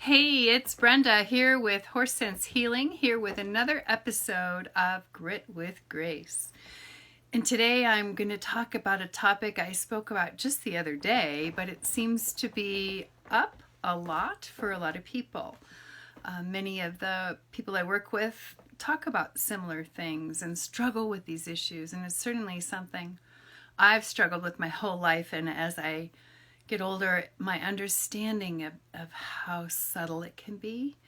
Hey, it's Brenda here with Horse Sense Healing, here with another episode of Grit with Grace. And today I'm going to talk about a topic I spoke about just the other day, but it seems to be up a lot for a lot of people. Many of the people I work with talk about similar things and struggle with these issues, and it's certainly something I've struggled with my whole life, and as I get older, my understanding of how subtle it can be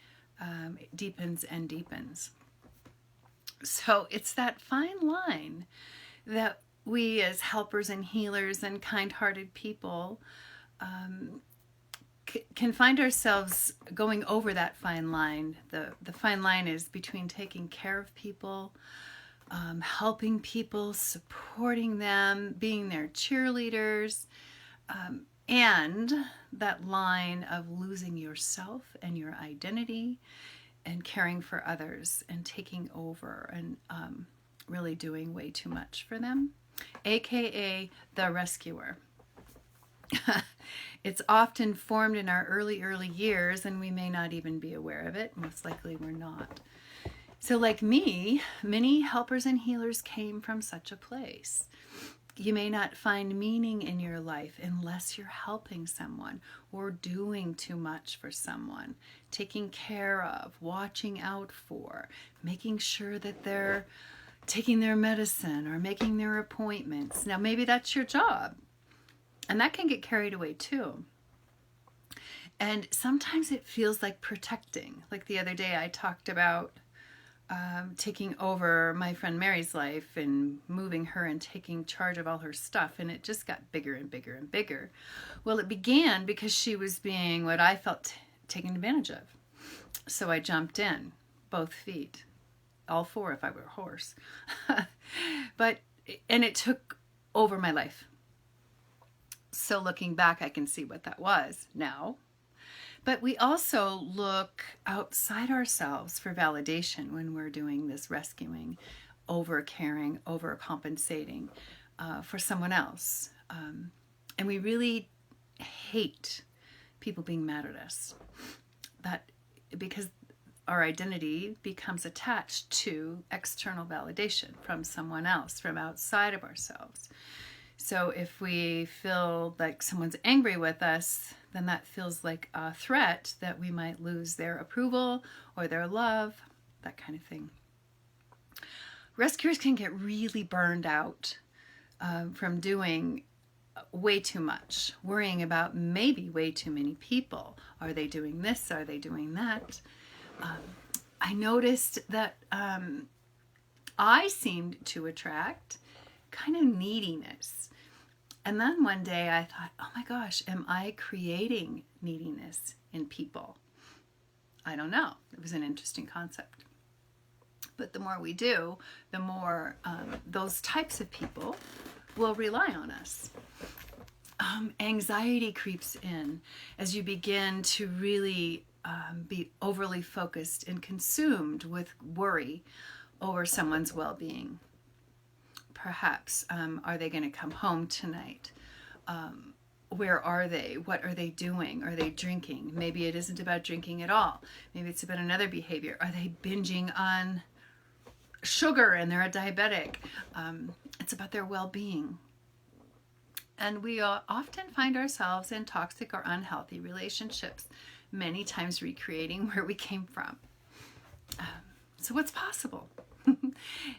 it deepens and deepens. So it's that fine line that we as helpers and healers and kind-hearted people can find ourselves going over that fine line. The fine line is between taking care of people, helping people, supporting them, being their cheerleaders, and that line of losing yourself and your identity and caring for others and taking over and really doing way too much for them, aka the rescuer. It's often formed in our early years, and we may not even be aware of it. Most likely we're not. So like me, many helpers and healers came from such a place. You may not find meaning in your life unless you're helping someone or doing too much for someone, taking care of, watching out for, making sure that they're taking their medicine or making their appointments. Now, maybe that's your job, and that can get carried away too. And sometimes it feels like protecting. Like the other day I talked about taking over my friend Mary's life and moving her and taking charge of all her stuff, and it just got bigger and bigger and bigger. Well, it began because she was being what I felt taken advantage of. So I jumped in, both feet, all four if I were a horse. And it took over my life. So looking back, I can see what that was now. But we also look outside ourselves for validation when we're doing this rescuing, over-caring, over-compensating for someone else. And we really hate people being mad at us. Because our identity becomes attached to external validation from someone else, from outside of ourselves. So if we feel like someone's angry with us, then that feels like a threat that we might lose their approval or their love, that kind of thing. Rescuers can get really burned out from doing way too much, worrying about maybe way too many people. Are they doing this? Are they doing that? I noticed that I seemed to attract kind of neediness. And then one day I thought, oh my gosh, am I creating neediness in people? I don't know. It was an interesting concept. But the more we do, the more those types of people will rely on us. Anxiety creeps in as you begin to really be overly focused and consumed with worry over someone's well-being. Perhaps, are they going to come home tonight? Where are they? What are they doing? Are they drinking? Maybe it isn't about drinking at all. Maybe it's about another behavior. Are they binging on sugar and they're a diabetic? It's about their well-being. And we often find ourselves in toxic or unhealthy relationships, many times recreating where we came from. So what's possible?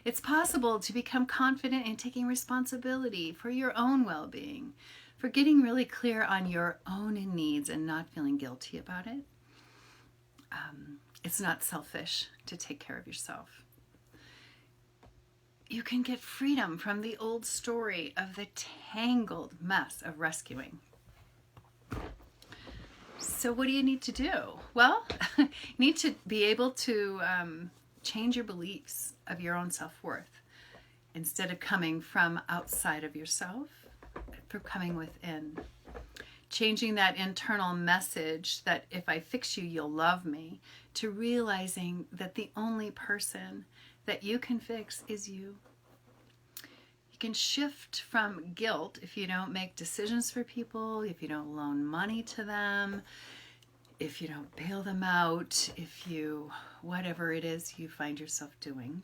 It's possible to become confident in taking responsibility for your own well-being, for getting really clear on your own needs and not feeling guilty about it. It's not selfish to take care of yourself. You can get freedom from the old story of the tangled mess of rescuing. So what do you need to do? Well, you need to be able to change your beliefs of your own self-worth. Instead of coming from outside of yourself, for coming within. Changing that internal message that if I fix you, you'll love me, to realizing that the only person that you can fix is you. You can shift from guilt if you don't make decisions for people, if you don't loan money to them, if you don't bail them out, if you, whatever it is you find yourself doing,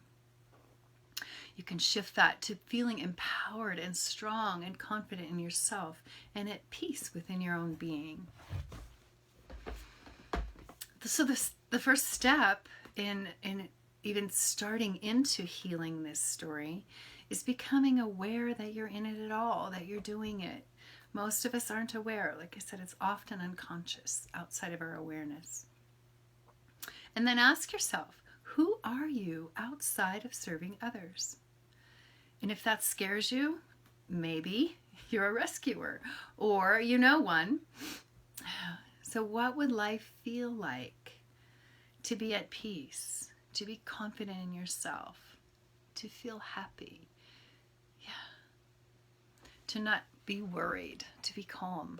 you can shift that to feeling empowered and strong and confident in yourself and at peace within your own being. So the first step in even starting into healing this story is becoming aware that you're in it at all, that you're doing it. Most of us aren't aware. Like I said, it's often unconscious, outside of our awareness. And then ask yourself, who are you outside of serving others? And if that scares you, maybe you're a rescuer or you know one. So what would life feel like to be at peace, to be confident in yourself, to feel happy? Yeah. To not be worried, to be calm.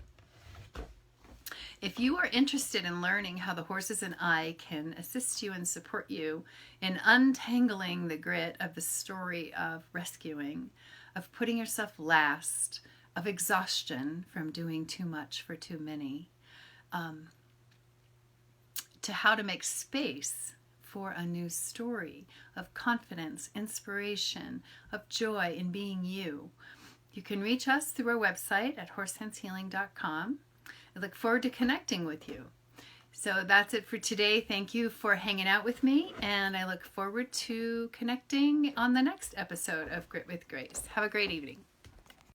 If you are interested in learning how the horses and I can assist you and support you in untangling the grit of the story of rescuing, of putting yourself last, of exhaustion from doing too much for too many, to how to make space for a new story of confidence, inspiration, of joy in being you, you can reach us through our website at horsehandshealing.com. I look forward to connecting with you. So that's it for today. Thank you for hanging out with me, and I look forward to connecting on the next episode of Grit with Grace. Have a great evening.